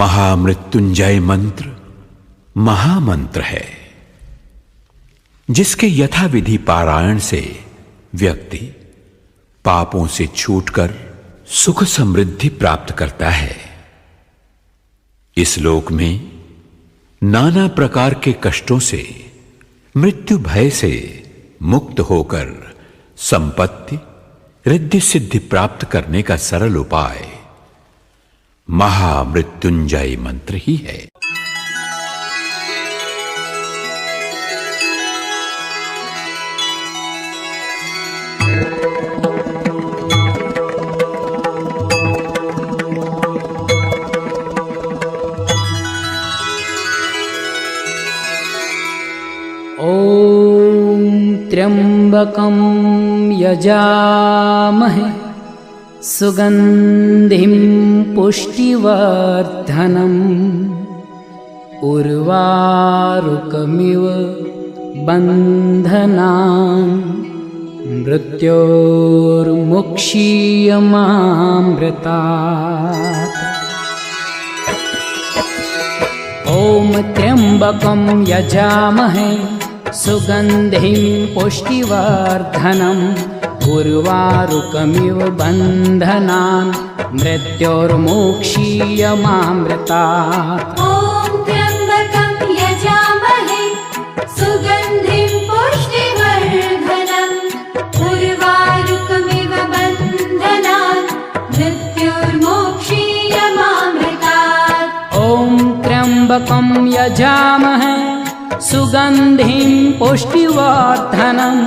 महामृत्युंजय मंत्र महामंत्र है, जिसके यथाविधि पारायण से व्यक्ति पापों से छूटकर सुख समृद्धि प्राप्त करता है। इस लोक में नाना प्रकार के कष्टों से, मृत्यु भय से मुक्त होकर संपत्ति रिद्धि सिद्धि प्राप्त करने का सरल उपाय महामृत्युंजय मंत्र ही है। ॐ त्र्यंबकं यजामहे सुगंधिं पुष्टिवर्धनम् उर्वारुकमिव बन्धनान् मृत्योर्मुक्षीयमामृतात्। ॐ त्र्यंबकं यजामहे सुगंधिं पुष्टिवर्धनम् उर्वारुकमिव बन्धनान् मृत्योर्मुक्षीयमामृतात्। ॐ त्र्यंबकं यजामहे सुगंधिं पुष्टिवर्धनम् उर्वारुकमिव बन्धनान् मृत्योर्मुक्षीयमामृतात्। ॐ त्र्यंबकं यजामहे सुगंधिं पुष्टिवर्धनम्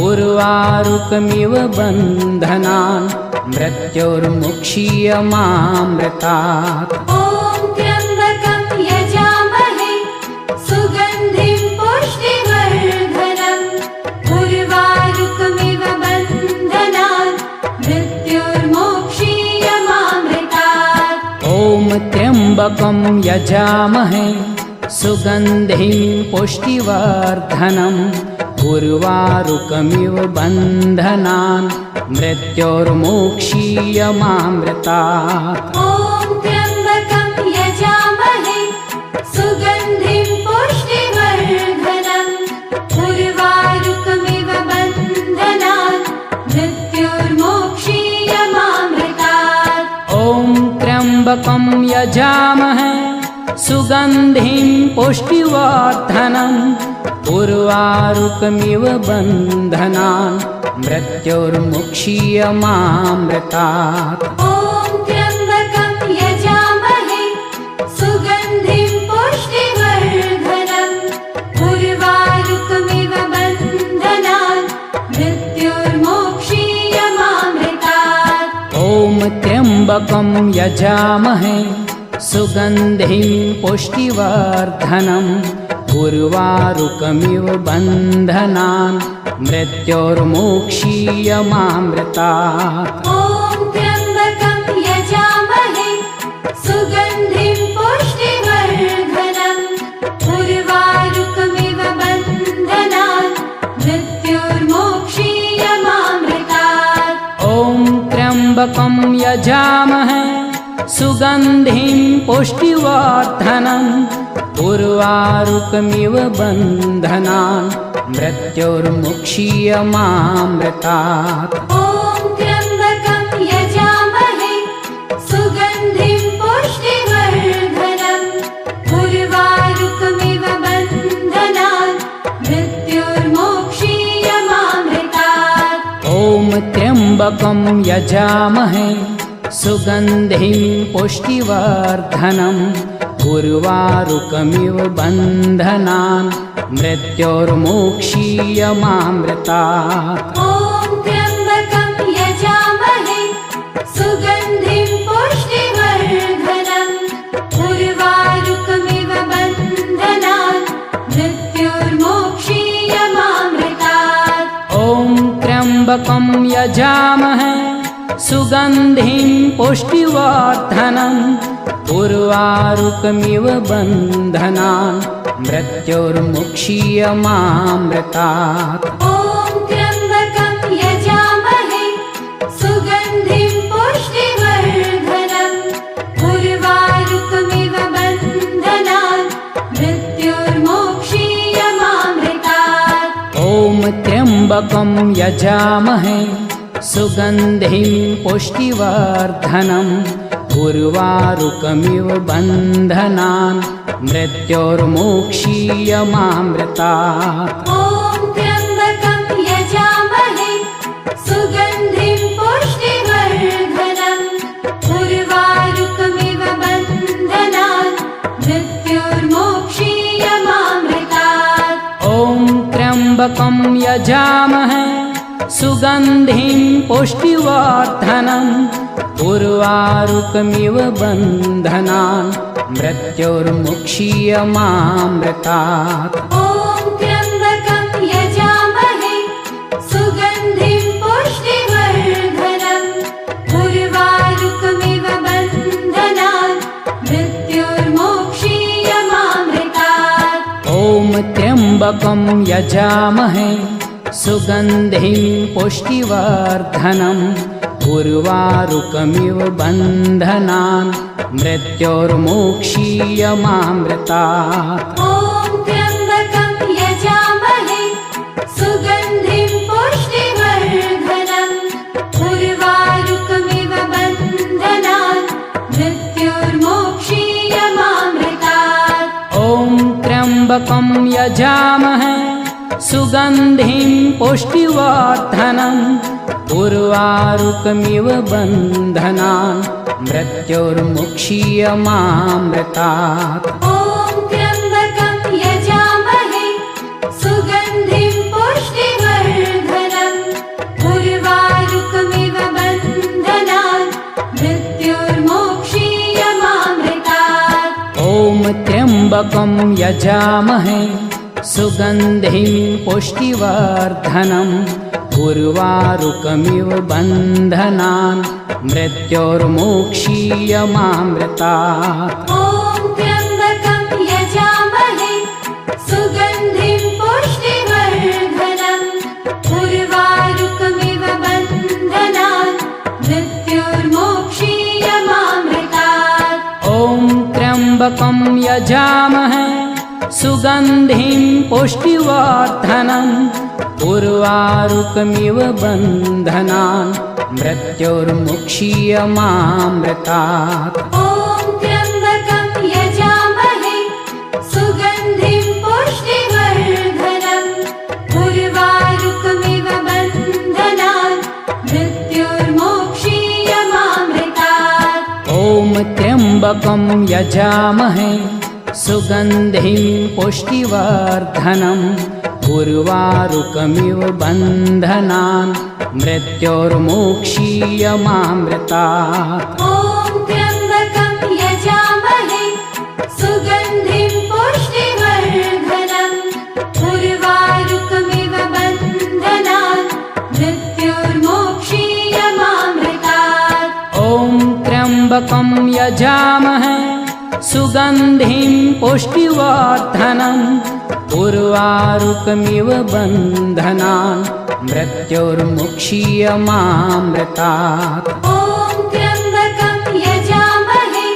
उर्वारुकमिव बन्धनान् मृत्योर्मुक्षीयमामृतात्। ॐ त्र्यंबकं यजामहे सुगंधिं पुष्टिवर्धनम् उर्वारुकमिव बन्धनान् मृत्योर्मुक्षीयमामृतात्। ॐ त्र्यंबकं यजामहे सुगंधिं पुष्टिवर्धनम् उर्वारुकमिव बन्धनान् मृत्योर्मुक्षीयमामृतात्। ॐ त्र्यंबकं यजामहे सुगंधिं पुष्टिवर्धनम् उर्वारुकमिव बन्धनान् मृत्योर्मुक्षीयमामृतात्। ॐ त्र्यंबकं यजामहे सुगंधिं पुष्टिवर्धनम् उर्वारुकमिव बन्धनान् मृत्योर्मुक्षीयमामृतात्। ॐ त्र्यंबकं यजामहे सुगंधिं पुष्टिवर्धनम् उर्वारुकमिव बन्धनान् मृत्योर्मुक्षीयमामृतात्। ॐ त्र्यंबकं यजामहे सुगंधिं पुष्टिवर्धनम् उर्वारुकमिव बन्धनान् मृत्योर्मुक्षीयमामृतात्। ॐ त्र्यंबकं यजामहे सुगंधिं पुष्टिवर्धनम् उर्वारुकमिव बन्धनान् मृत्योर्मुक्षीयमामृतात्। ॐ त्र्यंबकं यजामहे सुगंधिं पुष्टिवर्धनम् उर्वारुकमिव बन्धनान् मृत्योर्मुक्षीयमामृतात्। ॐ त्र्यंबकं यजामहे सुगंधिं पुष्टिवर्धनम् उर्वारुकमिव बन्धनान् मृत्योर्मुक्षीयमामृतात्। ॐ त्र्यंबकं यजामहे सुगंधिं पुष्टिवर्धनम् उर्वारुकमिव बन्धनान् मृत्योर्मुक्षीयमामृतात्। ॐ त्र्यंबकं यजामहे सुगंधिं पुष्टिवर्धनम् उर्वारुकमिव बन्धनान् मृत्योर्मुक्षीयमामृतात्। ॐ त्र्यंबकं यजामहे सुगंधिं पुष्टिवर्धनम् उर्वारुकमिव बन्धनान् मृत्योर्मुक्षीयमामृतात्। ॐ त्र्यंबकं यजामहे सुगंधिं पुष्टिवर्धनम् उर्वारुकमिव त्र्यम्बकं यजामहे सुगन्धिं पुष्टिवर्धनम् उर्वारुकमिव बन्धनान् मृत्योर्मोक्षीयमामृतात्। ॐ त्र्यम्बकं यजामहे सुगन्धिं पुष्टिवर्धनम् उर्वारुकमिव बन्धनान् मृत्योर्मोक्षीयमामृतात्। ॐ त्र्यम्बकं यजामहे सुगन्धिं पुष्टिवर्धनम् उर्वारुकमिव बन्धनान् मृत्योर्मुक्षीयमामृतात्। ॐ त्र्यम्बकं यजामहे सुगन्धिं पुष्टिवर्धनम् उर्वारुकमिव बन्धनान् मृत्योर्मोक्षीयमामृतात्। ॐ त्र्यम्बकं यजामहे सुगन्धिं पुष्टिवर्धनम् उर्वारुकमिव बन्धनान् मृत्योर्मोक्षीयमामृतात्। ॐ त्र्यम्बकं यजामहे सुगन्धिं पुष्टिवर्धनम् उर्वारुकमिव बन्धनान् मृत्योर्मोक्षीयमामृतात्। ॐ त्र्यम्बकं यजामहे सुगन्धिं पुष्टिवर्धनम् उर्वारुकमिव बन्धनान् मृत्योर्मुक्षीयमामृतात्। ॐ त्र्यम्बकं यजामहे सुगन्धिं पुष्टिवर्धनम् उर्वारुकमिव बन्धनान् मृत्योर्मोक्षीयमामृतात्। ॐ त्र्यम्बकं यजामहे सुगन्धिं पुष्टिवर्धनम् उर्वारुकमिव बन्धनान् मृत्योर्मोक्षीयमामृतात्। ॐ त्र्यम्बकं यजामहे सुगन्धिं पुष्टिवर्धनम् उर्वारुकमिव बन्धनान् मृत्योर्मोक्षीयमामृतात्। ॐ त्र्यम्बकं यजामहे सुगन्धिं पुष्टिवर्धनम् उर्वारुकमिव बन्धनान् मृत्योर्मुक्षीयमामृतात्। ॐ त्र्यम्बकं यजामहे सुगन्धिं पुष्टिवर्धनम् उर्वारुकमिव बन्धनान् मृत्योर्मोक्षीयमामृतात्। ॐ त्र्यम्बकं यजामहे सुगन्धिं पुष्टिवर्धनम् उर्वारुकमिव बन्धनान् मृत्योर्मोक्षीयमामृतात्। ॐ त्र्यम्बकं यजामहे सुगन्धिं पुष्टिवर्धनम् उर्वारुकमिव बन्धनान् मृत्योर्मोक्षीयमामृतात्। ॐ त्र्यम्बकं यजामहे सुगन्धिं पुष्टिवर्धनम् उर्वारुकमिव बन्धनान् मृत्योर्मुक्षीयमामृतात्। ॐ त्र्यम्बकं यजामहे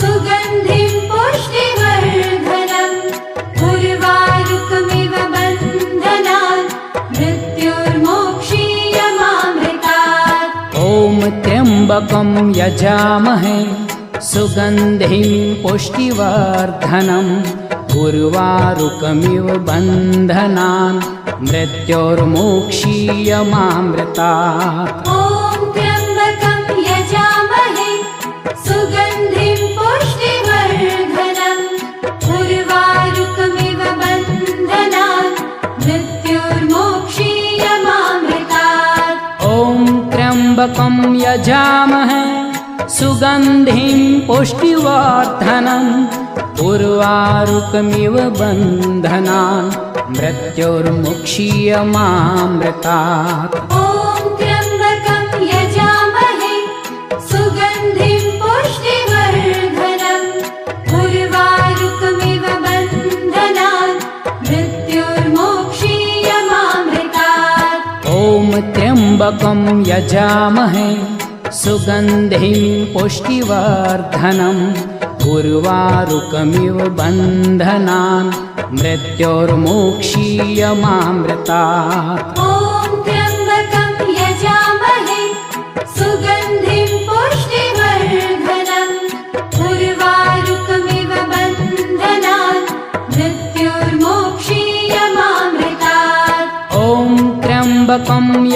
सुगन्धिं पुष्टिवर्धनम् उर्वारुकमिव बन्धनान् मृत्योर्मोक्षीयमामृतात्। ॐ त्र्यम्बकं यजामहे सुगन्धिं पुष्टिवर्धनम् उर्वारुकमिव बन्धनान् मृत्योर्मोक्षीयमामृतात्। ॐ त्र्यम्बकं यजामहे सुगन्धिं पुष्टिवर्धनम् उर्वारुकमिव बन्धनान् मृत्योर्मोक्षीयमामृतात्। ॐ त्र्यम्बकं यजामहे सुगन्धिं पुष्टिवर्धनम् उर्वारुकमिव बन्धनान् मृत्योर्मुक्षीयमामृतात्। ॐ त्र्यम्बकं यजामहे सुगन्धिं पुष्टिवर्धनम् उर्वारुकमिव बन्धनान् मृत्योर्मोक्षीयमामृतात्। ॐ त्र्यम्बकं यजामहे सुगन्धिं पुष्टिवर्धनम् उर्वारुकमिव बन्धनान् मृत्योर्मुक्षीयमामृतात्। ॐ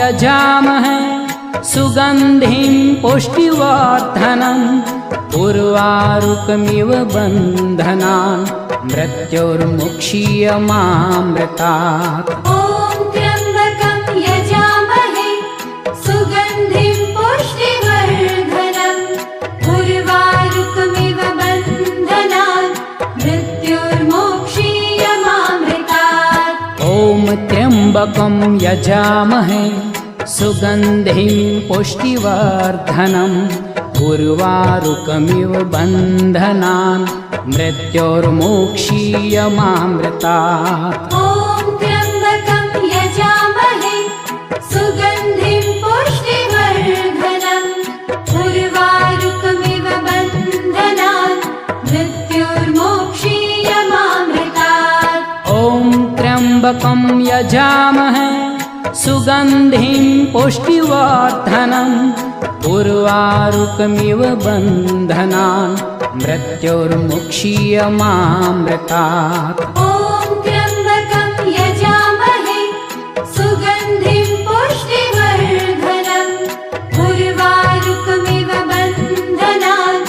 यजामहे सुगन्धिं पुष्टिवर्धनम् उर्वारुकमिव बन्धनान् मृत्योर्मुक्षीयमामृतात्। ॐ त्र्यम्बकं यजामहे सुगन्धिं पुष्टिवर्धनम् उर्वारुकमिव बन्धनान् मृत्योर्मुक्षीयमामृतात्। ॐ त्र्यम्बकं यजामहे सुगन्धिं पुष्टिवर्धनम् उर्वारुकमिव बन्धनान् मृत्योर्मुक्षीयमामृतात्। ॐ त्र्यम्बकं यजामहे सुगन्धिं पुष्टिवर्धनम् उर्वारुकमिव बन्धनान् मृत्योर्मुक्षीयमामृतात्। ॐ त्र्यम्बकं यजामहे सुगन्धिं पुष्टिवर्धनम् उर्वारुकमिव बन्धनान् मृत्योर्मुक्षीयमामृतात्। ॐ त्र्यम्बकं यजामहे सुगन्धिं पुष्टिवर्धनम् उर्वारुकमिव बन्धनान्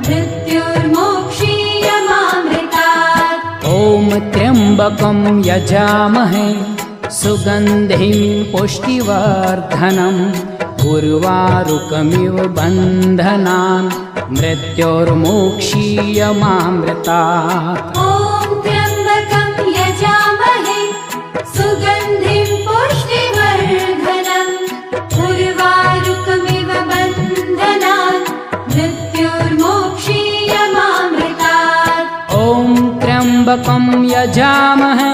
मृत्योर्मुक्षीयमामृतात्। ॐ त्र्यम्बकं यजामहे सुगन्धिं पुष्टिवर्धनम् उर्वारुकमिव बन्धनान् मृत्योर्मुक्षीयमामृतात्। ॐ त्र्यम्बकं यजामहे सुगन्धिं पुष्टिवर्धनम् उर्वारुकमिव बन्धनान् मृत्योर्मुक्षीयमामृतात्। ॐ त्र्यम्बकं यजामहे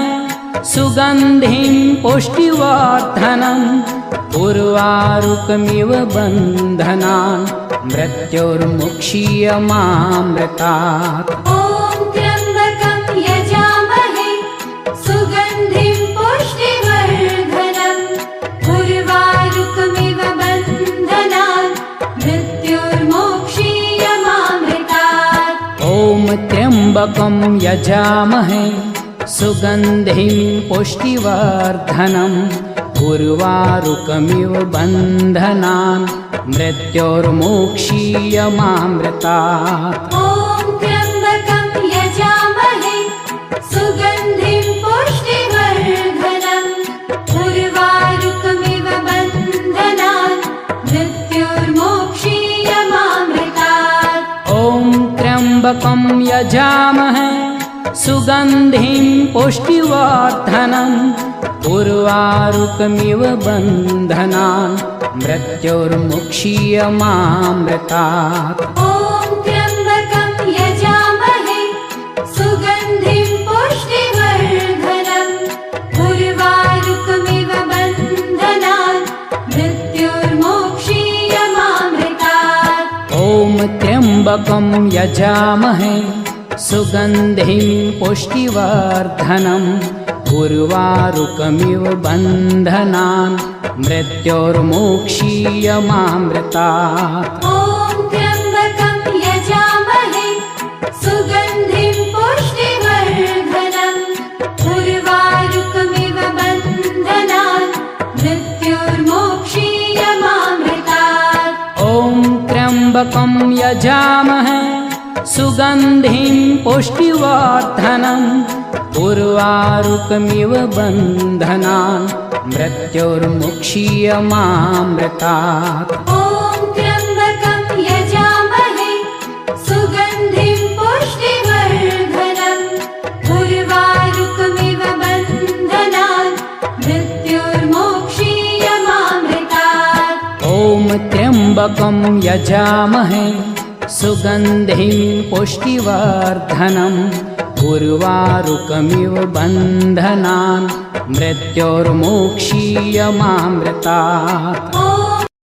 सुगन्धिं पुष्टिवर्धनम् उर्वारुकमिव बन्धनान् मृत्योर्मुक्षीयमामृतात्। ॐ त्र्यम्बकं यजामहे सुगन्धिं पुष्टिवर्धनम् उर्वारुकमिव बन्धनान् मृत्योर्मुक्षीयमामृतात्। ॐ त्र्यम्बकं यजामहे सुगन्धिं पुष्टिवर्धनम् उर्वारुकमिव बन्धनान् मृत्योर्मुक्षीयमामृतात्। ॐ त्र्यम्बकं यजामहे सुगन्धिं पुष्टिवर्धनम् उर्वारुकमिव बन्धनान् मृत्योर्मुक्षीयमामृतात्। ॐ त्र्यम्बकं यजामहे सुगन्धिं पुष्टिवर्धनम् उर्वारुकमिव बन्धनान् मृत्योर्मुक्षीयमामृतात्। ॐ त्र्यम्बकं यजामहे सुगन्धिं पुष्टिवर्धनम् उर्वारुकमिव बन्धनान् मृत्योर्मुक्षीयमामृतात्। ॐ त्र्यम्बकं यजामहे सुगन्धिं पुष्टिवर्धनम् उर्वारुकमिव बन्धनान् मृत्योर्मुक्षीयमामृतात्। ॐ त्र्यम्बकं यजामहे सुगन्धिं पुष्टिवर्धनम् उर्वारुकमिव बन्धनान् मृत्योर्मुक्षीयमामृतात्। ॐ त्र्यम्बकं यजामहे सुगन्धिं पुष्टिवर्धनम् उर्वारुकमिव बन्धनान् मृत्योर्मुक्षीयमामृतात्। ॐ त्र्यम्बकं यजामहे सुगन्धिं पुष्टिवर्धनम् उर्वारुकमिव बन्धनान् मृत्योर्मुक्षीयमामृतात्। ॐ त्र्यम्बकं यजामहे सुगन्धिं पुष्टिवर्धनम् उर्वारुकमिव बन्धनान् मृत्योर्मुक्षीयमामृतात्। ॐ